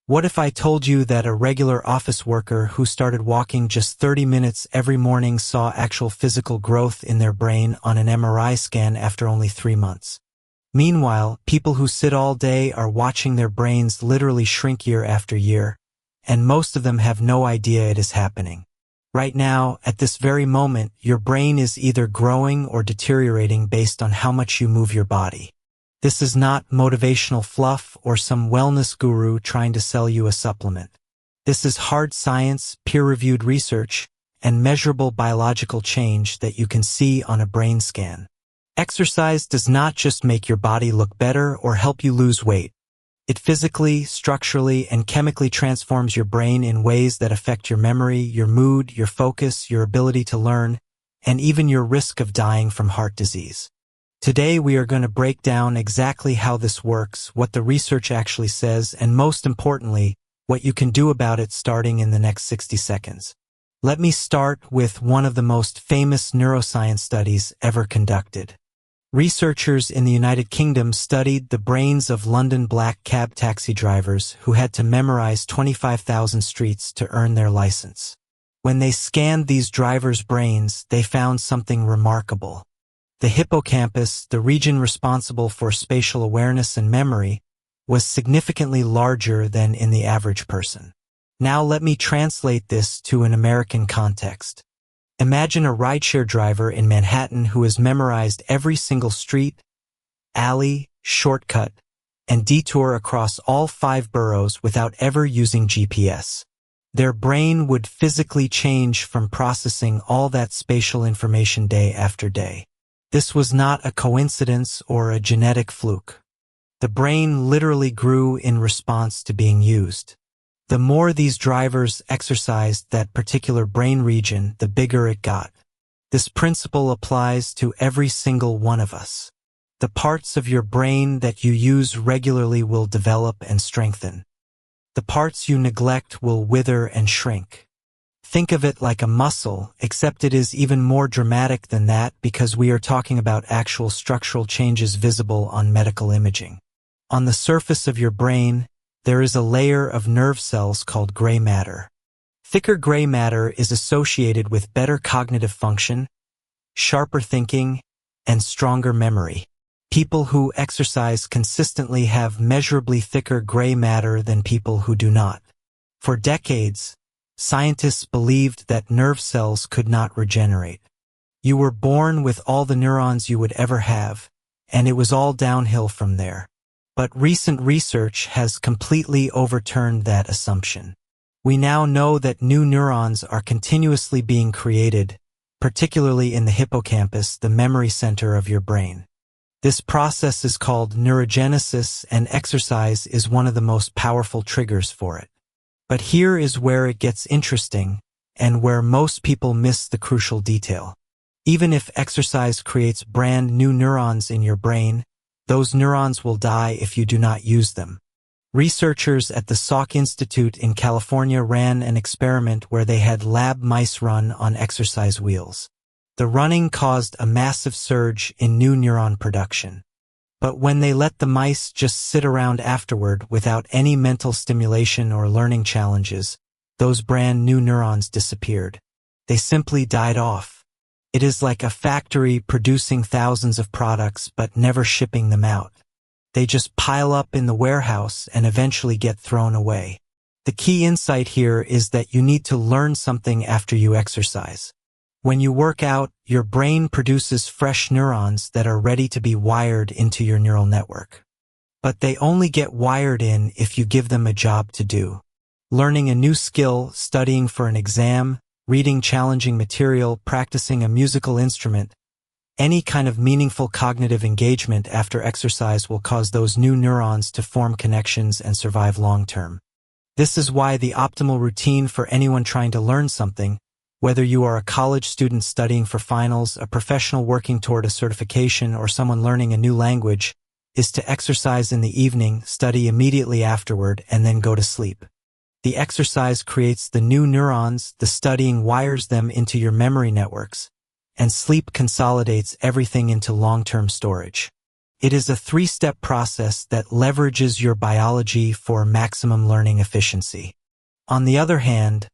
What if I told you that a regular office worker who started walking just 30 minutes every morning saw actual physical growth in their brain on an MRI scan after only 3 months? Meanwhile, people who sit all day are watching their brains literally shrink year after year, and most of them have no idea it is happening. Right now, at this very moment, your brain is either growing or deteriorating based on how much you move your body. This is not motivational fluff or some wellness guru trying to sell you a supplement. This is hard science, peer-reviewed research, and measurable biological change that you can see on a brain scan. Exercise does not just make your body look better or help you lose weight. It physically, structurally, and chemically transforms your brain in ways that affect your memory, your mood, your focus, your ability to learn, and even your risk of dying from heart disease. Today we are going to break down exactly how this works, what the research actually says, and most importantly, what you can do about it starting in the next 60 seconds. Let me start with one of the most famous neuroscience studies ever conducted. Researchers in the United Kingdom studied the brains of London black cab taxi drivers who had to memorize 25,000 streets to earn their license. When they scanned these drivers' brains, they found something remarkable. The hippocampus, the region responsible for spatial awareness and memory, was significantly larger than in the average person. Now let me translate this to an American context. Imagine a rideshare driver in Manhattan who has memorized every single street, alley, shortcut, and detour across all 5 boroughs without ever using GPS. Their brain would physically change from processing all that spatial information day after day. This was not a coincidence or a genetic fluke. The brain literally grew in response to being used. The more these drivers exercised that particular brain region, the bigger it got. This principle applies to every single one of us. The parts of your brain that you use regularly will develop and strengthen. The parts you neglect will wither and shrink. Think of it like a muscle, except it is even more dramatic than that because we are talking about actual structural changes visible on medical imaging. On the surface of your brain, there is a layer of nerve cells called gray matter. Thicker gray matter is associated with better cognitive function, sharper thinking, and stronger memory. People who exercise consistently have measurably thicker gray matter than people who do not. For decades, scientists believed that nerve cells could not regenerate. You were born with all the neurons you would ever have, and it was all downhill from there. But recent research has completely overturned that assumption. We now know that new neurons are continuously being created, particularly in the hippocampus, the memory center of your brain. This process is called neurogenesis, and exercise is one of the most powerful triggers for it. But here is where it gets interesting, and where most people miss the crucial detail. Even if exercise creates brand new neurons in your brain, those neurons will die if you do not use them. Researchers at the Salk Institute in California ran an experiment where they had lab mice run on exercise wheels. The running caused a massive surge in new neuron production. But when they let the mice just sit around afterward without any mental stimulation or learning challenges, those brand new neurons disappeared. They simply died off. It is like a factory producing thousands of products but never shipping them out. They just pile up in the warehouse and eventually get thrown away. The key insight here is that you need to learn something after you exercise. When you work out, your brain produces fresh neurons that are ready to be wired into your neural network. But they only get wired in if you give them a job to do. Learning a new skill, studying for an exam, reading challenging material, practicing a musical instrument, any kind of meaningful cognitive engagement after exercise will cause those new neurons to form connections and survive long-term. This is why the optimal routine for anyone trying to learn something, whether you are a college student studying for finals, a professional working toward a certification, or someone learning a new language, is to exercise in the evening, study immediately afterward, and then go to sleep. The exercise creates the new neurons, the studying wires them into your memory networks, and sleep consolidates everything into long-term storage. It is a three-step process that leverages your biology for maximum learning efficiency. On the other hand,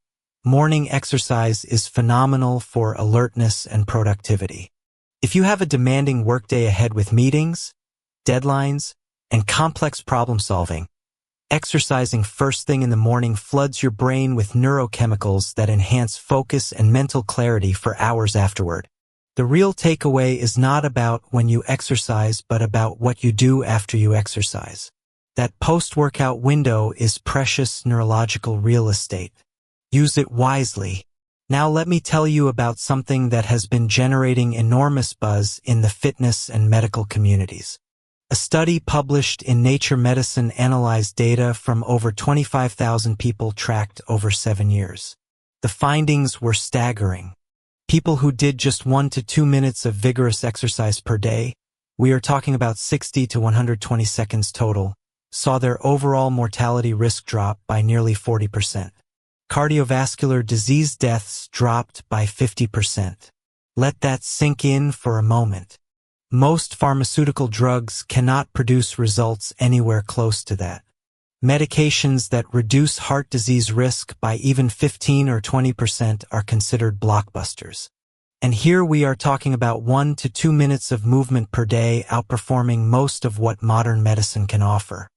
morning exercise is phenomenal for alertness and productivity. If you have a demanding workday ahead with meetings, deadlines, and complex problem solving, exercising first thing in the morning floods your brain with neurochemicals that enhance focus and mental clarity for hours afterward. The real takeaway is not about when you exercise, but about what you do after you exercise. That post-workout window is precious neurological real estate. Use it wisely. Now let me tell you about something that has been generating enormous buzz in the fitness and medical communities. A study published in Nature Medicine analyzed data from over 25,000 people tracked over 7 years. The findings were staggering. People who did just 1 to 2 minutes of vigorous exercise per day, we are talking about 60 to 120 seconds total, saw their overall mortality risk drop by nearly 40%. Cardiovascular disease deaths dropped by 50%. Let that sink in for a moment. Most pharmaceutical drugs cannot produce results anywhere close to that. Medications that reduce heart disease risk by even 15 or 20% are considered blockbusters. And here we are talking about 1 to 2 minutes of movement per day, outperforming most of what modern medicine can offer.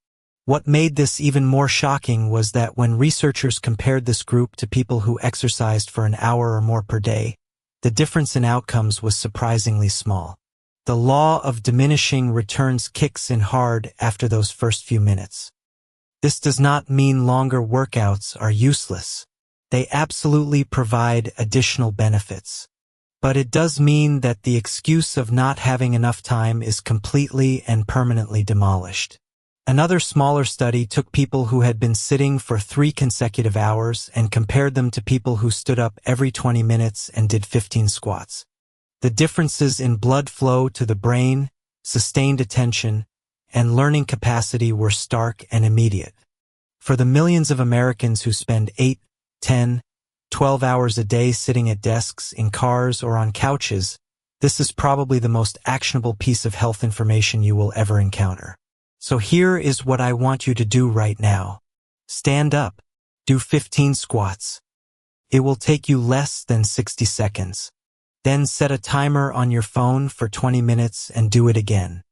What made this even more shocking was that when researchers compared this group to people who exercised for an hour or more per day, the difference in outcomes was surprisingly small. The law of diminishing returns kicks in hard after those first few minutes. This does not mean longer workouts are useless. They absolutely provide additional benefits. But it does mean that the excuse of not having enough time is completely and permanently demolished. Another smaller study took people who had been sitting for 3 consecutive hours and compared them to people who stood up every 20 minutes and did 15 squats. The differences in blood flow to the brain, sustained attention, and learning capacity were stark and immediate. For the millions of Americans who spend 8, 10, 12 hours a day sitting at desks, in cars, or on couches, this is probably the most actionable piece of health information you will ever encounter. So here is what I want you to do right now. Stand up. Do 15 squats. It will take you less than 60 seconds. Then set a timer on your phone for 20 minutes and do it again.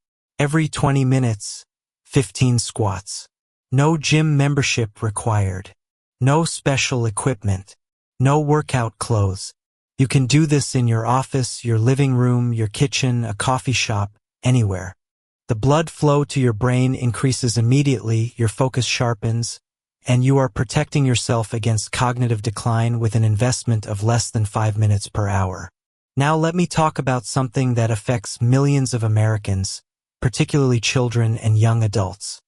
Every 20 minutes, 15 squats. No gym membership required. No special equipment. No workout clothes. You can do this in your office, your living room, your kitchen, a coffee shop, anywhere. The blood flow to your brain increases immediately, your focus sharpens, and you are protecting yourself against cognitive decline with an investment of less than 5 minutes per hour. Now let me talk about something that affects millions of Americans, particularly children and young adults.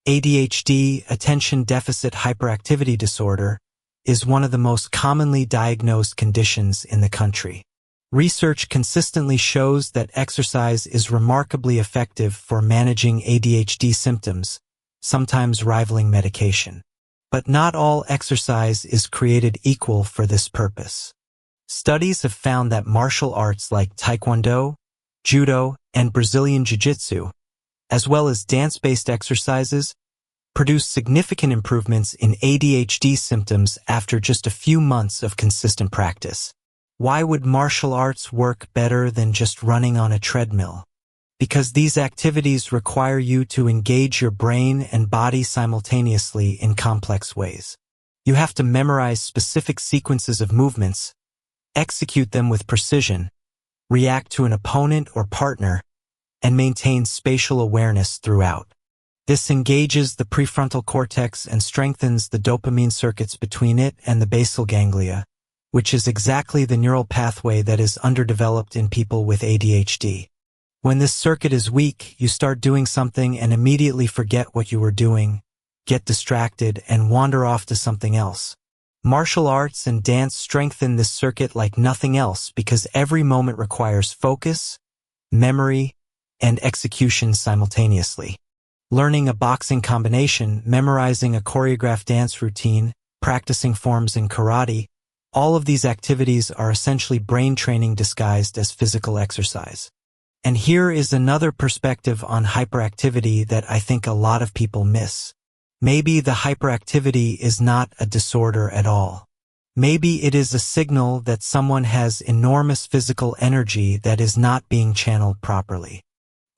ADHD, attention deficit hyperactivity disorder, is one of the most commonly diagnosed conditions in the country. Research consistently shows that exercise is remarkably effective for managing ADHD symptoms, sometimes rivaling medication. But not all exercise is created equal for this purpose. Studies have found that martial arts like Taekwondo, Judo, and Brazilian Jiu-Jitsu, as well as dance-based exercises, produce significant improvements in ADHD symptoms after just a few months of consistent practice. Why would martial arts work better than just running on a treadmill? Because these activities require you to engage your brain and body simultaneously in complex ways. You have to memorize specific sequences of movements, execute them with precision, react to an opponent or partner, and maintain spatial awareness throughout. This engages the prefrontal cortex and strengthens the dopamine circuits between it and the basal ganglia, which is exactly the neural pathway that is underdeveloped in people with ADHD. When this circuit is weak, you start doing something and immediately forget what you were doing, get distracted, and wander off to something else. Martial arts and dance strengthen this circuit like nothing else because every moment requires focus, memory, and execution simultaneously. Learning a boxing combination, memorizing a choreographed dance routine, practicing forms in karate, all of these activities are essentially brain training disguised as physical exercise. And here is another perspective on hyperactivity that I think a lot of people miss. Maybe the hyperactivity is not a disorder at all. Maybe it is a signal that someone has enormous physical energy that is not being channeled properly.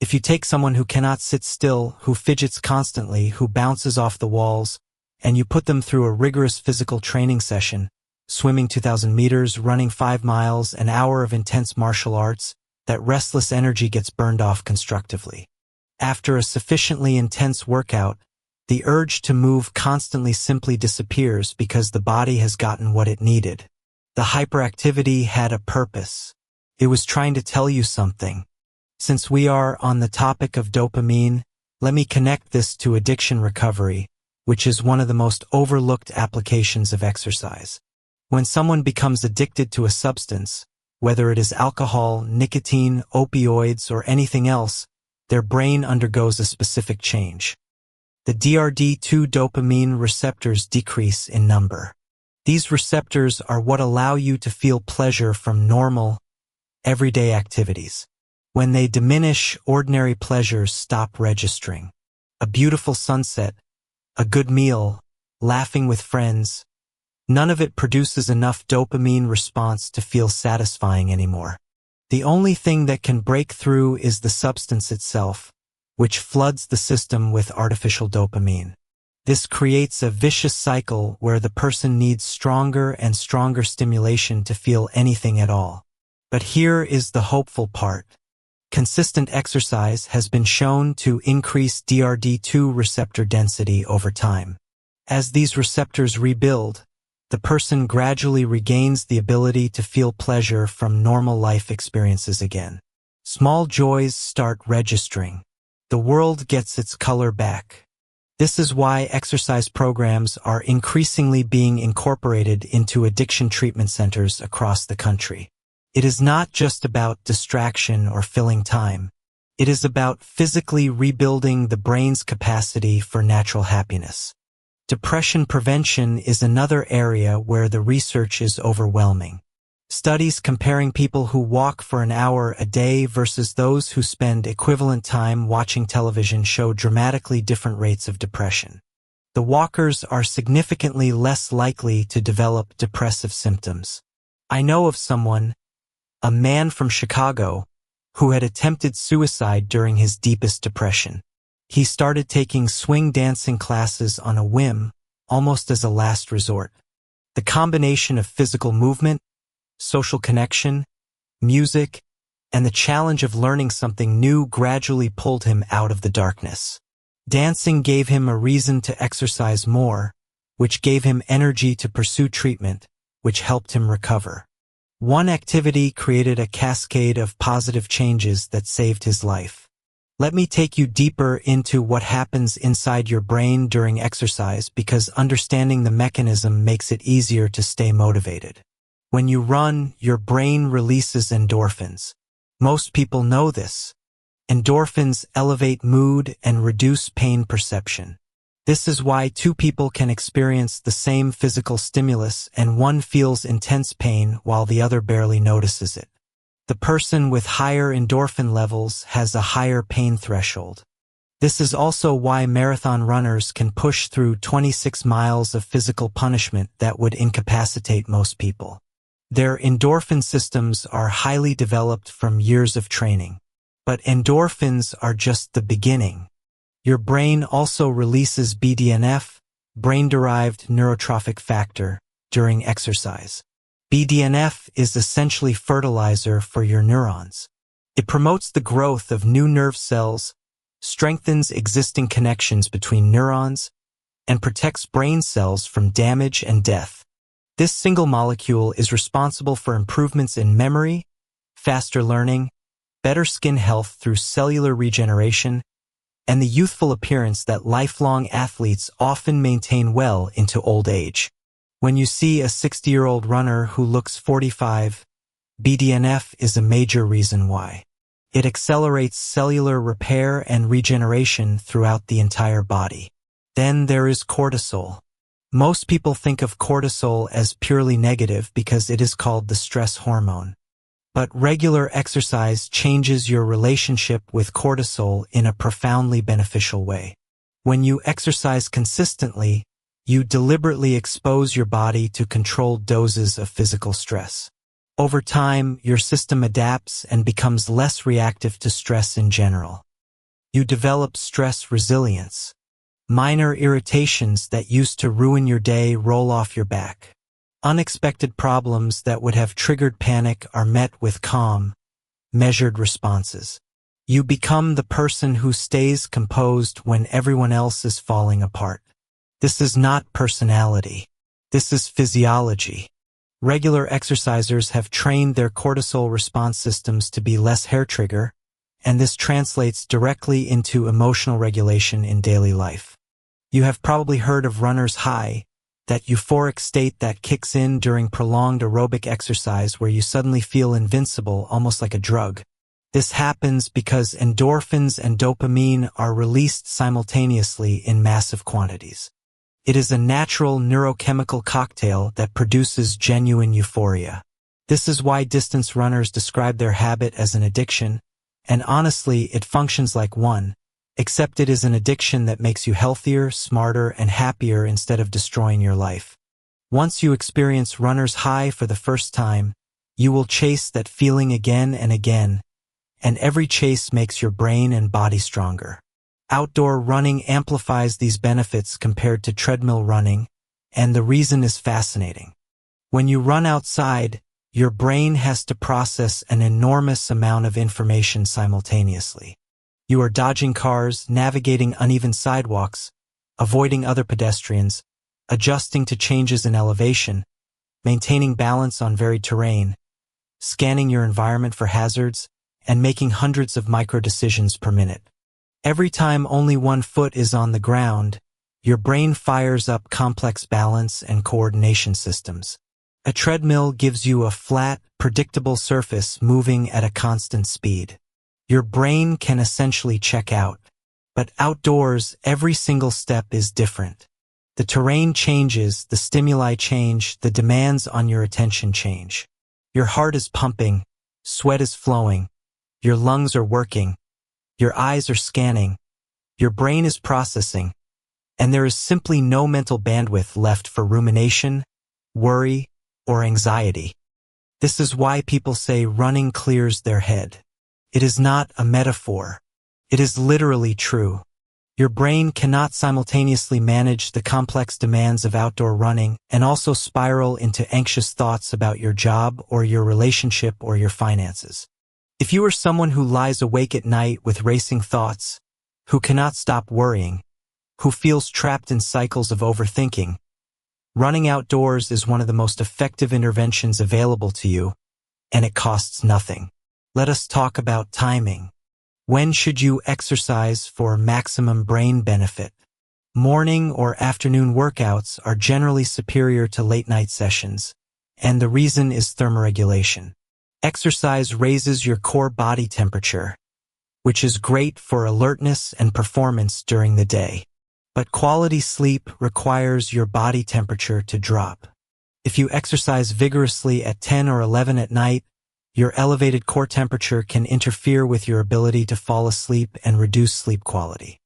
If you take someone who cannot sit still, who fidgets constantly, who bounces off the walls, and you put them through a rigorous physical training session, swimming 2,000 meters, running 5 miles, an hour of intense martial arts, that restless energy gets burned off constructively. After a sufficiently intense workout, the urge to move constantly simply disappears because the body has gotten what it needed. The hyperactivity had a purpose. It was trying to tell you something. Since we are on the topic of dopamine, let me connect this to addiction recovery, which is one of the most overlooked applications of exercise. When someone becomes addicted to a substance, whether it is alcohol, nicotine, opioids, or anything else, their brain undergoes a specific change. The DRD2 dopamine receptors decrease in number. These receptors are what allow you to feel pleasure from normal, everyday activities. When they diminish, ordinary pleasures stop registering. A beautiful sunset, a good meal, laughing with friends, none of it produces enough dopamine response to feel satisfying anymore. The only thing that can break through is the substance itself, which floods the system with artificial dopamine. This creates a vicious cycle where the person needs stronger and stronger stimulation to feel anything at all. But here is the hopeful part. Consistent exercise has been shown to increase DRD2 receptor density over time. As these receptors rebuild, the person gradually regains the ability to feel pleasure from normal life experiences again. Small joys start registering. The world gets its color back. This is why exercise programs are increasingly being incorporated into addiction treatment centers across the country. It is not just about distraction or filling time. It is about physically rebuilding the brain's capacity for natural happiness. Depression prevention is another area where the research is overwhelming. Studies comparing people who walk for an hour a day versus those who spend equivalent time watching television show dramatically different rates of depression. The walkers are significantly less likely to develop depressive symptoms. I know of someone, a man from Chicago, who had attempted suicide during his deepest depression. He started taking swing dancing classes on a whim, almost as a last resort. The combination of physical movement, social connection, music, and the challenge of learning something new gradually pulled him out of the darkness. Dancing gave him a reason to exercise more, which gave him energy to pursue treatment, which helped him recover. One activity created a cascade of positive changes that saved his life. Let me take you deeper into what happens inside your brain during exercise because understanding the mechanism makes it easier to stay motivated. When you run, your brain releases endorphins. Most people know this. Endorphins elevate mood and reduce pain perception. This is why two people can experience the same physical stimulus and one feels intense pain while the other barely notices it. The person with higher endorphin levels has a higher pain threshold. This is also why marathon runners can push through 26 miles of physical punishment that would incapacitate most people. Their endorphin systems are highly developed from years of training. But endorphins are just the beginning. Your brain also releases BDNF, brain-derived neurotrophic factor, during exercise. BDNF is essentially fertilizer for your neurons. It promotes the growth of new nerve cells, strengthens existing connections between neurons, and protects brain cells from damage and death. This single molecule is responsible for improvements in memory, faster learning, better skin health through cellular regeneration, and the youthful appearance that lifelong athletes often maintain well into old age. When you see a 60-year-old runner who looks 45, BDNF is a major reason why. It accelerates cellular repair and regeneration throughout the entire body. Then there is cortisol. Most people think of cortisol as purely negative because it is called the stress hormone. But regular exercise changes your relationship with cortisol in a profoundly beneficial way. When you exercise consistently, you deliberately expose your body to controlled doses of physical stress. Over time, your system adapts and becomes less reactive to stress in general. You develop stress resilience. Minor irritations that used to ruin your day roll off your back. Unexpected problems that would have triggered panic are met with calm, measured responses. You become the person who stays composed when everyone else is falling apart. This is not personality. This is physiology. Regular exercisers have trained their cortisol response systems to be less hair-trigger, and this translates directly into emotional regulation in daily life. You have probably heard of runner's high, that euphoric state that kicks in during prolonged aerobic exercise where you suddenly feel invincible, almost like a drug. This happens because endorphins and dopamine are released simultaneously in massive quantities. It is a natural neurochemical cocktail that produces genuine euphoria. This is why distance runners describe their habit as an addiction, and honestly, it functions like one. Except it is an addiction that makes you healthier, smarter, and happier instead of destroying your life. Once you experience runner's high for the first time, you will chase that feeling again and again, and every chase makes your brain and body stronger. Outdoor running amplifies these benefits compared to treadmill running, and the reason is fascinating. When you run outside, your brain has to process an enormous amount of information simultaneously. You are dodging cars, navigating uneven sidewalks, avoiding other pedestrians, adjusting to changes in elevation, maintaining balance on varied terrain, scanning your environment for hazards, and making hundreds of micro-decisions per minute. Every time only one foot is on the ground, your brain fires up complex balance and coordination systems. A treadmill gives you a flat, predictable surface moving at a constant speed. Your brain can essentially check out. But outdoors, every single step is different. The terrain changes, the stimuli change, the demands on your attention change. Your heart is pumping, sweat is flowing, your lungs are working, your eyes are scanning, your brain is processing, and there is simply no mental bandwidth left for rumination, worry, or anxiety. This is why people say running clears their head. It is not a metaphor. It is literally true. Your brain cannot simultaneously manage the complex demands of outdoor running and also spiral into anxious thoughts about your job or your relationship or your finances. If you are someone who lies awake at night with racing thoughts, who cannot stop worrying, who feels trapped in cycles of overthinking, running outdoors is one of the most effective interventions available to you, and it costs nothing. Let us talk about timing. When should you exercise for maximum brain benefit? Morning or afternoon workouts are generally superior to late-night sessions, and the reason is thermoregulation. Exercise raises your core body temperature, which is great for alertness and performance during the day. But quality sleep requires your body temperature to drop. If you exercise vigorously at 10 or 11 at night, your elevated core temperature can interfere with your ability to fall asleep and reduce sleep quality.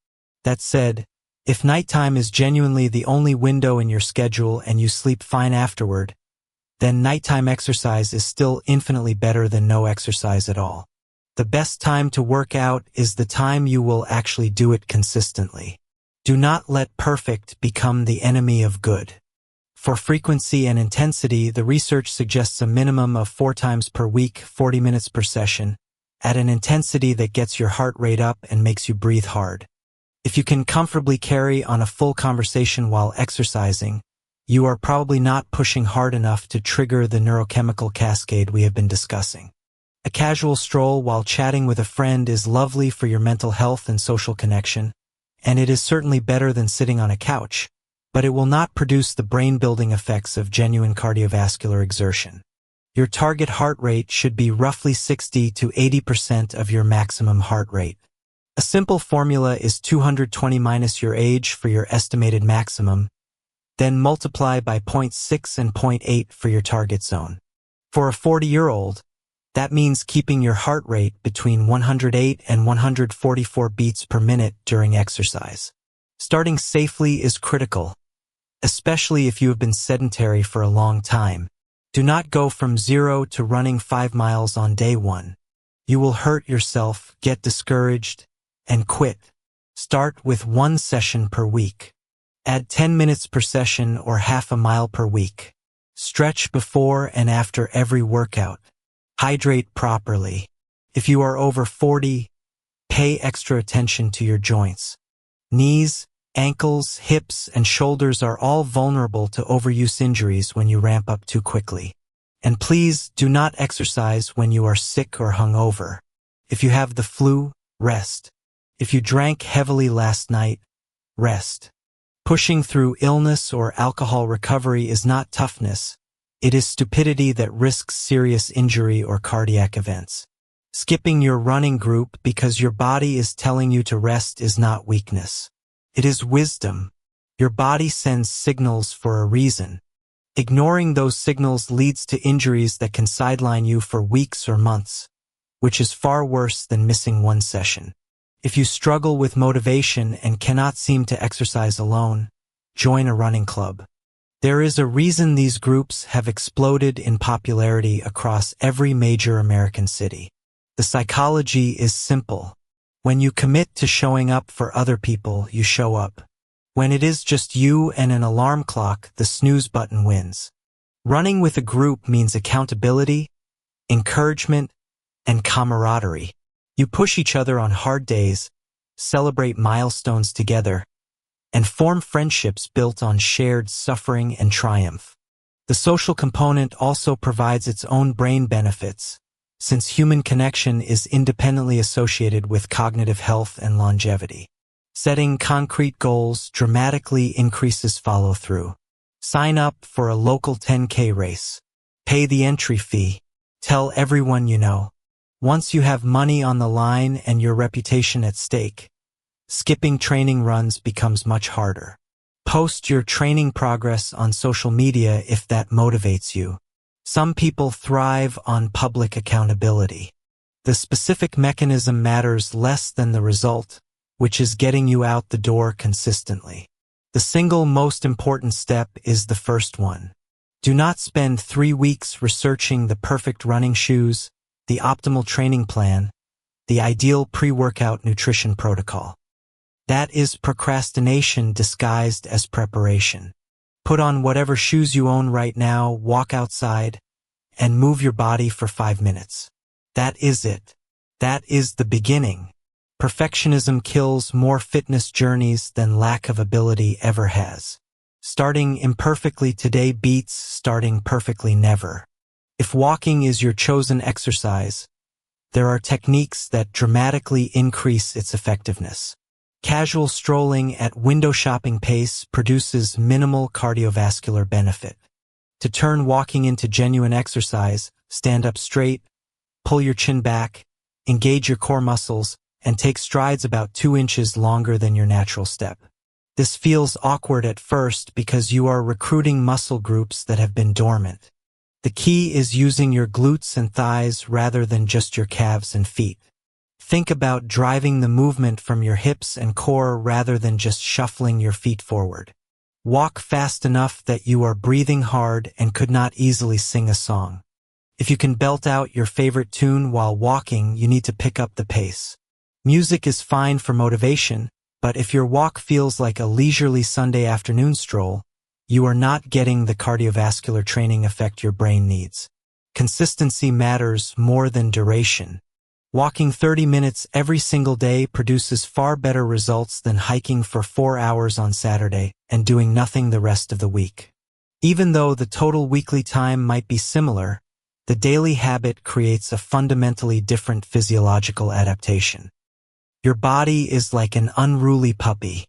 That said, if nighttime is genuinely the only window in your schedule and you sleep fine afterward, then nighttime exercise is still infinitely better than no exercise at all. The best time to work out is the time you will actually do it consistently. Do not let perfect become the enemy of good. For frequency and intensity, the research suggests a minimum of 4 times per week, 40 minutes per session, at an intensity that gets your heart rate up and makes you breathe hard. If you can comfortably carry on a full conversation while exercising, you are probably not pushing hard enough to trigger the neurochemical cascade we have been discussing. A casual stroll while chatting with a friend is lovely for your mental health and social connection, and it is certainly better than sitting on a couch, but it will not produce the brain-building effects of genuine cardiovascular exertion. Your target heart rate should be roughly 60 to 80% of your maximum heart rate. A simple formula is 220 minus your age for your estimated maximum, then multiply by 0.6 and 0.8 for your target zone. For a 40-year-old, That means keeping your heart rate between 108 and 144 beats per minute during exercise. Starting safely is critical, especially if you have been sedentary for a long time. Do not go from 0 to running 5 miles on day 1. You will hurt yourself, get discouraged, and quit. Start with 1 session per week. Add 10 minutes per session or half a mile per week. Stretch before and after every workout. Hydrate properly. If you are over 40, pay extra attention to your joints. Knees, ankles, hips, and shoulders are all vulnerable to overuse injuries when you ramp up too quickly. And please do not exercise when you are sick or hungover. If you have the flu, rest. If you drank heavily last night, rest. Pushing through illness or alcohol recovery is not toughness. It is stupidity that risks serious injury or cardiac events. Skipping your running group because your body is telling you to rest is not weakness. It is wisdom. Your body sends signals for a reason. Ignoring those signals leads to injuries that can sideline you for weeks or months, which is far worse than missing 1 session. If you struggle with motivation and cannot seem to exercise alone, join a running club. There is a reason these groups have exploded in popularity across every major American city. The psychology is simple. When you commit to showing up for other people, you show up. When it is just you and an alarm clock, the snooze button wins. Running with a group means accountability, encouragement, and camaraderie. You push each other on hard days, celebrate milestones together, and form friendships built on shared suffering and triumph. The social component also provides its own brain benefits, since human connection is independently associated with cognitive health and longevity. Setting concrete goals dramatically increases follow-through. Sign up for a local 10K race. Pay the entry fee. Tell everyone you know. Once you have money on the line and your reputation at stake, skipping training runs becomes much harder. Post your training progress on social media if that motivates you. Some people thrive on public accountability. The specific mechanism matters less than the result, which is getting you out the door consistently. The single most important step is the first one. Do not spend 3 weeks researching the perfect running shoes, the optimal training plan, the ideal pre-workout nutrition protocol. That is procrastination disguised as preparation. Put on whatever shoes you own right now, walk outside, and move your body for 5 minutes. That is it. That is the beginning. Perfectionism kills more fitness journeys than lack of ability ever has. Starting imperfectly today beats starting perfectly never. If walking is your chosen exercise, there are techniques that dramatically increase its effectiveness. Casual strolling at window shopping pace produces minimal cardiovascular benefit. To turn walking into genuine exercise, stand up straight, pull your chin back, engage your core muscles, and take strides about 2 inches longer than your natural step. This feels awkward at first because you are recruiting muscle groups that have been dormant. The key is using your glutes and thighs rather than just your calves and feet. Think about driving the movement from your hips and core rather than just shuffling your feet forward. Walk fast enough that you are breathing hard and could not easily sing a song. If you can belt out your favorite tune while walking, you need to pick up the pace. Music is fine for motivation, but if your walk feels like a leisurely Sunday afternoon stroll, you are not getting the cardiovascular training effect your brain needs. Consistency matters more than duration. Walking 30 minutes every single day produces far better results than hiking for 4 hours on Saturday and doing nothing the rest of the week. Even though the total weekly time might be similar, the daily habit creates a fundamentally different physiological adaptation. Your body is like an unruly puppy.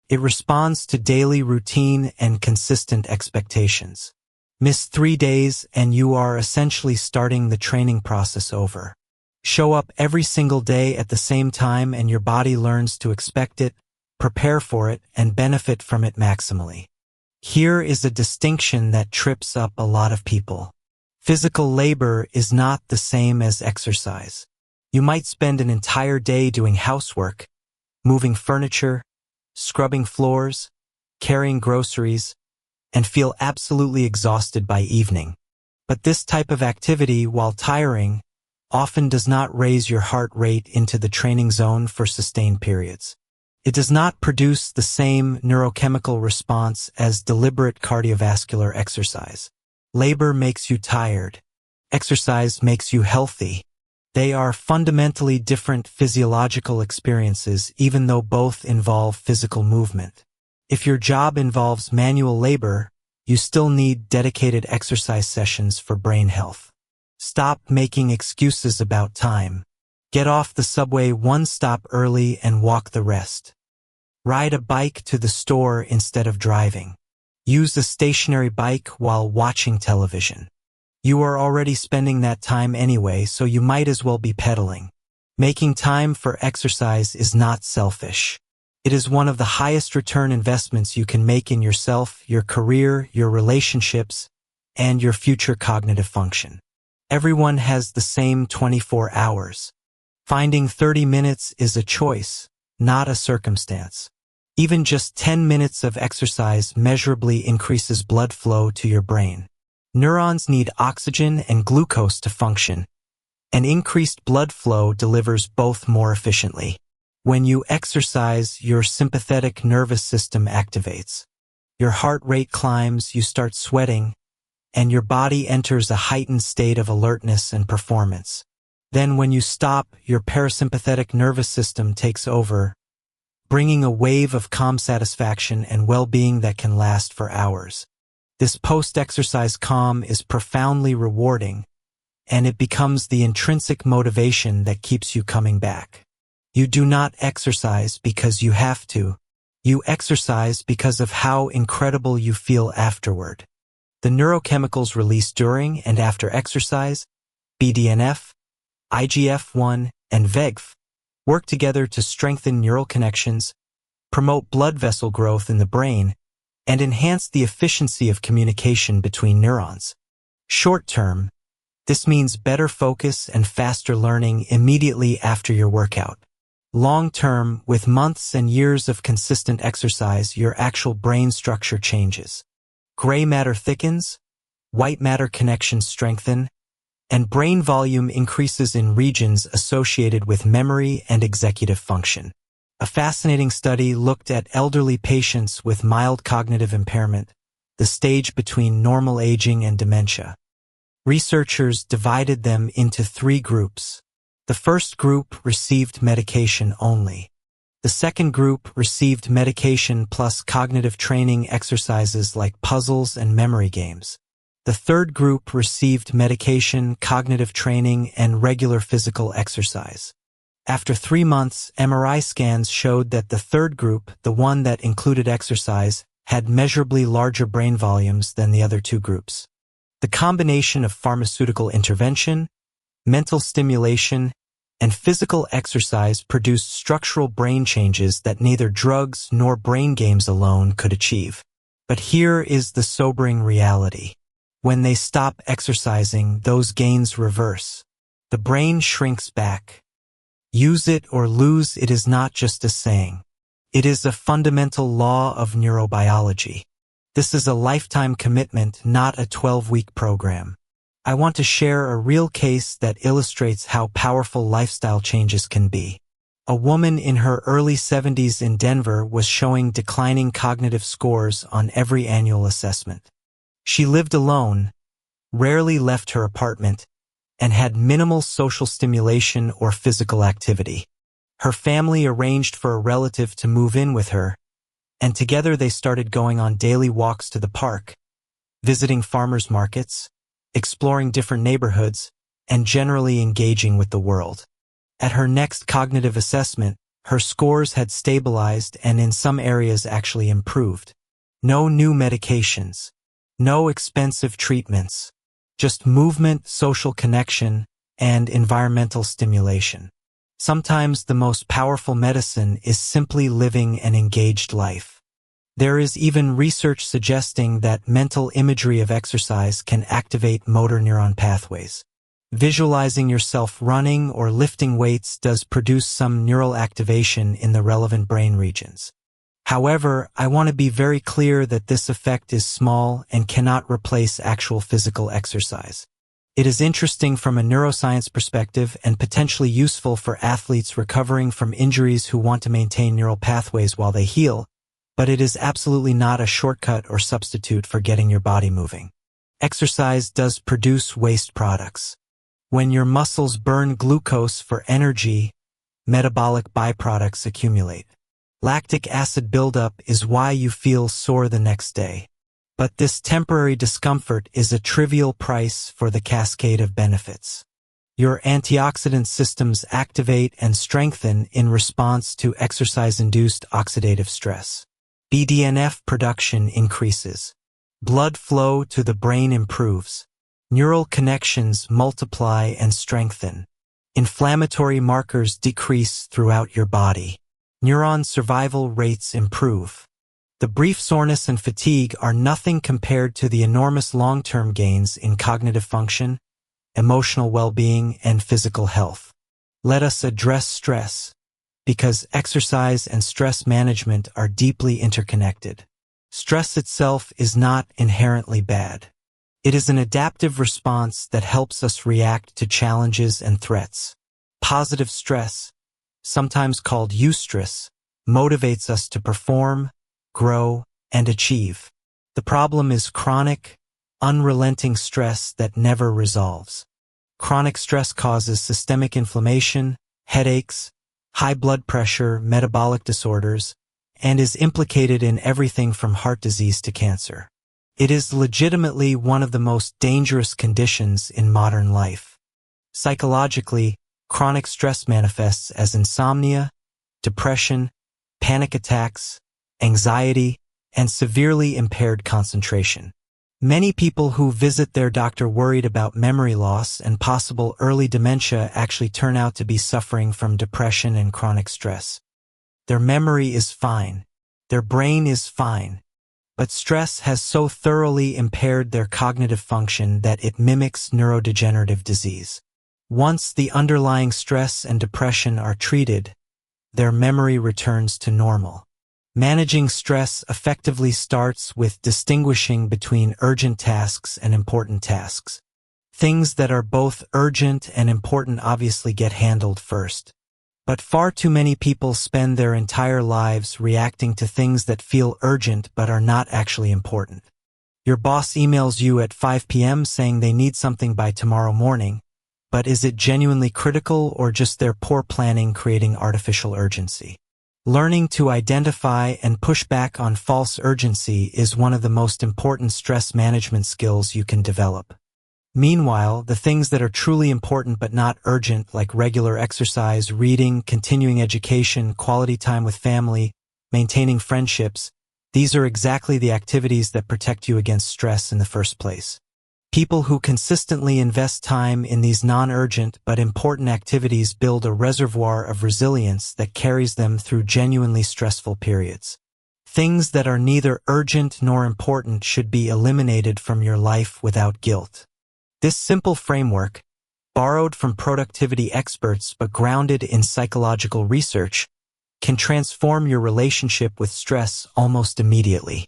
It responds to daily routine and consistent expectations. Miss 3 days and you are essentially starting the training process over. Show up every single day at the same time and your body learns to expect it, prepare for it, and benefit from it maximally. Here is a distinction that trips up a lot of people. Physical labor is not the same as exercise. You might spend an entire day doing housework, moving furniture, scrubbing floors, carrying groceries, and feel absolutely exhausted by evening. But this type of activity, while tiring, often does not raise your heart rate into the training zone for sustained periods. It does not produce the same neurochemical response as deliberate cardiovascular exercise. Labor makes you tired. Exercise makes you healthy. They are fundamentally different physiological experiences, even though both involve physical movement. If your job involves manual labor, you still need dedicated exercise sessions for brain health. Stop making excuses about time. Get off the subway one stop early and walk the rest. Ride a bike to the store instead of driving. Use a stationary bike while watching television. You are already spending that time anyway, so you might as well be pedaling. Making time for exercise is not selfish. It is one of the highest return investments you can make in yourself, your career, your relationships, and your future cognitive function. Everyone has the same 24 hours. Finding 30 minutes is a choice, not a circumstance. Even just 10 minutes of exercise measurably increases blood flow to your brain. Neurons need oxygen and glucose to function, and increased blood flow delivers both more efficiently. When you exercise, your sympathetic nervous system activates. Your heart rate climbs, you start sweating, and your body enters a heightened state of alertness and performance. Then when you stop, your parasympathetic nervous system takes over, bringing a wave of calm satisfaction and well-being that can last for hours. This post-exercise calm is profoundly rewarding, and it becomes the intrinsic motivation that keeps you coming back. You do not exercise because you have to. You exercise because of how incredible you feel afterward. The neurochemicals released during and after exercise, BDNF, IGF-1, and VEGF, work together to strengthen neural connections, promote blood vessel growth in the brain, and enhance the efficiency of communication between neurons. Short term, this means better focus and faster learning immediately after your workout. Long term, with months and years of consistent exercise, your actual brain structure changes. Gray matter thickens, white matter connections strengthen, and brain volume increases in regions associated with memory and executive function. A fascinating study looked at elderly patients with mild cognitive impairment, the stage between normal aging and dementia. Researchers divided them into 3 groups. The first group received medication only. The second group received medication plus cognitive training exercises like puzzles and memory games. The third group received medication, cognitive training, and regular physical exercise. After 3 months, MRI scans showed that the third group, the one that included exercise, had measurably larger brain volumes than the other 2 groups. The combination of pharmaceutical intervention, mental stimulation, and physical exercise produced structural brain changes that neither drugs nor brain games alone could achieve. But here is the sobering reality. When they stop exercising, those gains reverse. The brain shrinks back. Use it or lose it is not just a saying. It is a fundamental law of neurobiology. This is a lifetime commitment, not a 12-week program. I want to share a real case that illustrates how powerful lifestyle changes can be. A woman in her early 70s in Denver was showing declining cognitive scores on every annual assessment. She lived alone, rarely left her apartment, and had minimal social stimulation or physical activity. Her family arranged for a relative to move in with her, and together they started going on daily walks to the park, visiting farmers markets, exploring different neighborhoods, and generally engaging with the world. At her next cognitive assessment, her scores had stabilized and in some areas actually improved. No new medications. No expensive treatments, just movement, social connection, and environmental stimulation. Sometimes the most powerful medicine is simply living an engaged life. There is even research suggesting that mental imagery of exercise can activate motor neuron pathways. Visualizing yourself running or lifting weights does produce some neural activation in the relevant brain regions. However, I want to be very clear that this effect is small and cannot replace actual physical exercise. It is interesting from a neuroscience perspective and potentially useful for athletes recovering from injuries who want to maintain neural pathways while they heal, but it is absolutely not a shortcut or substitute for getting your body moving. Exercise does produce waste products. When your muscles burn glucose for energy, metabolic byproducts accumulate. Lactic acid buildup is why you feel sore the next day. But this temporary discomfort is a trivial price for the cascade of benefits. Your antioxidant systems activate and strengthen in response to exercise-induced oxidative stress. BDNF production increases. Blood flow to the brain improves. Neural connections multiply and strengthen. Inflammatory markers decrease throughout your body. Neuron survival rates improve. The brief soreness and fatigue are nothing compared to the enormous long-term gains in cognitive function, emotional well-being, and physical health. Let us address stress, because exercise and stress management are deeply interconnected. Stress itself is not inherently bad. It is an adaptive response that helps us react to challenges and threats. Positive stress, sometimes called eustress, motivates us to perform, grow, and achieve. The problem is chronic, unrelenting stress that never resolves. Chronic stress causes systemic inflammation, headaches, high blood pressure, metabolic disorders, and is implicated in everything from heart disease to cancer. It is legitimately one of the most dangerous conditions in modern life. Psychologically, chronic stress manifests as insomnia, depression, panic attacks, anxiety, and severely impaired concentration. Many people who visit their doctor worried about memory loss and possible early dementia actually turn out to be suffering from depression and chronic stress. Their memory is fine. Their brain is fine. But stress has so thoroughly impaired their cognitive function that it mimics neurodegenerative disease. Once the underlying stress and depression are treated, their memory returns to normal. Managing stress effectively starts with distinguishing between urgent tasks and important tasks. Things that are both urgent and important obviously get handled first. But far too many people spend their entire lives reacting to things that feel urgent but are not actually important. Your boss emails you at 5 p.m. saying they need something by tomorrow morning, but is it genuinely critical or just their poor planning creating artificial urgency? Learning to identify and push back on false urgency is one of the most important stress management skills you can develop. Meanwhile, the things that are truly important but not urgent, like regular exercise, reading, continuing education, quality time with family, maintaining friendships, these are exactly the activities that protect you against stress in the first place. People who consistently invest time in these non-urgent but important activities build a reservoir of resilience that carries them through genuinely stressful periods. Things that are neither urgent nor important should be eliminated from your life without guilt. This simple framework, borrowed from productivity experts but grounded in psychological research, can transform your relationship with stress almost immediately.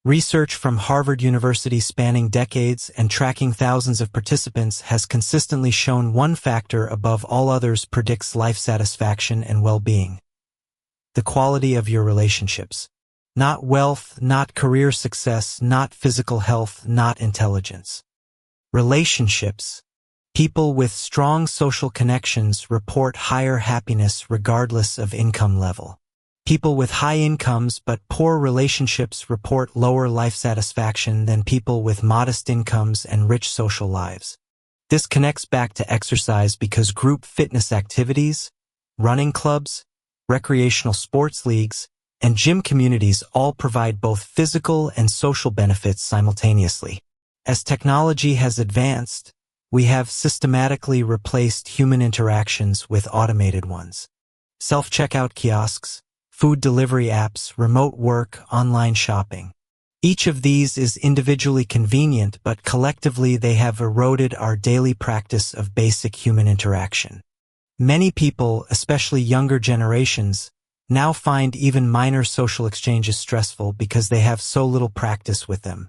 Research from Harvard University spanning decades and tracking thousands of participants has consistently shown one factor above all others predicts life satisfaction and well-being: the quality of your relationships. Not wealth, not career success, not physical health, not intelligence. Relationships. People with strong social connections report higher happiness regardless of income level. People with high incomes but poor relationships report lower life satisfaction than people with modest incomes and rich social lives. This connects back to exercise because group fitness activities, running clubs, recreational sports leagues, and gym communities all provide both physical and social benefits simultaneously. As technology has advanced, we have systematically replaced human interactions with automated ones. Self-checkout kiosks, food delivery apps, remote work, online shopping. Each of these is individually convenient, but collectively they have eroded our daily practice of basic human interaction. Many people, especially younger generations, now find even minor social exchanges stressful because they have so little practice with them.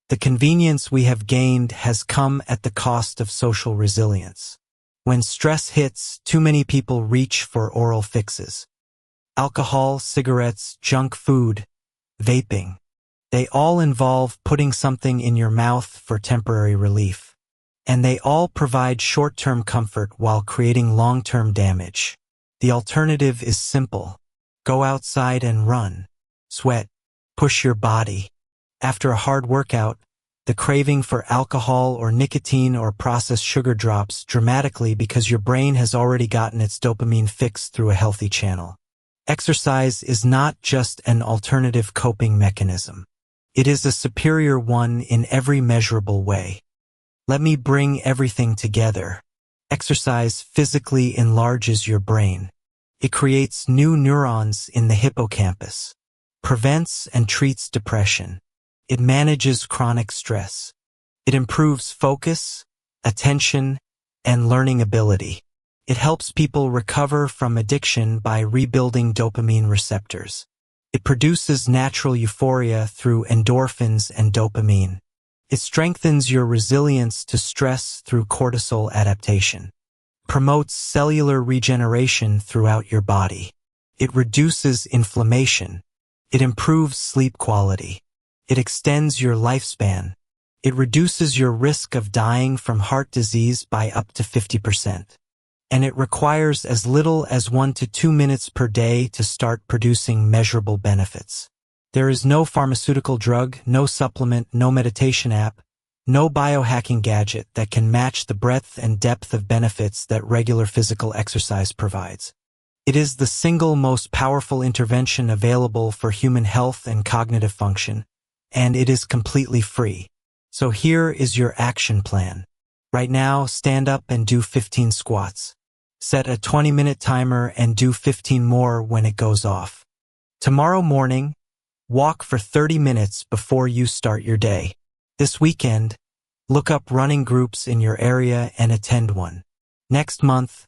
The convenience we have gained has come at the cost of social resilience. When stress hits, too many people reach for oral fixes. Alcohol, cigarettes, junk food, vaping. They all involve putting something in your mouth for temporary relief. And they all provide short-term comfort while creating long-term damage. The alternative is simple. Go outside and run. Sweat. Push your body. After a hard workout, the craving for alcohol or nicotine or processed sugar drops dramatically because your brain has already gotten its dopamine fix through a healthy channel. Exercise is not just an alternative coping mechanism. It is a superior one in every measurable way. Let me bring everything together. Exercise physically enlarges your brain. It creates new neurons in the hippocampus, prevents and treats depression. It manages chronic stress. It improves focus, attention, and learning ability. It helps people recover from addiction by rebuilding dopamine receptors. It produces natural euphoria through endorphins and dopamine. It strengthens your resilience to stress through cortisol adaptation. Promotes cellular regeneration throughout your body. It reduces inflammation. It improves sleep quality. It extends your lifespan. It reduces your risk of dying from heart disease by up to 50%. And it requires as little as 1 to 2 minutes per day to start producing measurable benefits. There is no pharmaceutical drug, no supplement, no meditation app, no biohacking gadget that can match the breadth and depth of benefits that regular physical exercise provides. It is the single most powerful intervention available for human health and cognitive function, and it is completely free. So here is your action plan. Right now, stand up and do 15 squats. Set a 20-minute timer and do 15 more when it goes off. Tomorrow morning, walk for 30 minutes before you start your day. This weekend, look up running groups in your area and attend one. Next month,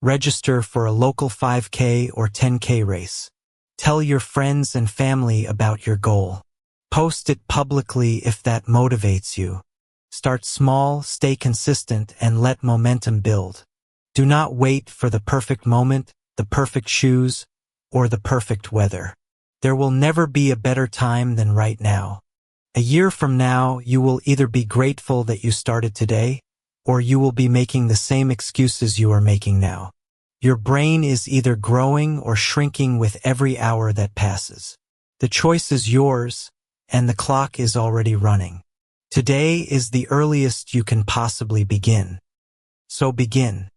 register for a local 5K or 10K race. Tell your friends and family about your goal. Post it publicly if that motivates you. Start small, stay consistent, and let momentum build. Do not wait for the perfect moment, the perfect shoes, or the perfect weather. There will never be a better time than right now. A year from now, you will either be grateful that you started today, or you will be making the same excuses you are making now. Your brain is either growing or shrinking with every hour that passes. The choice is yours, and the clock is already running. Today is the earliest you can possibly begin. So begin.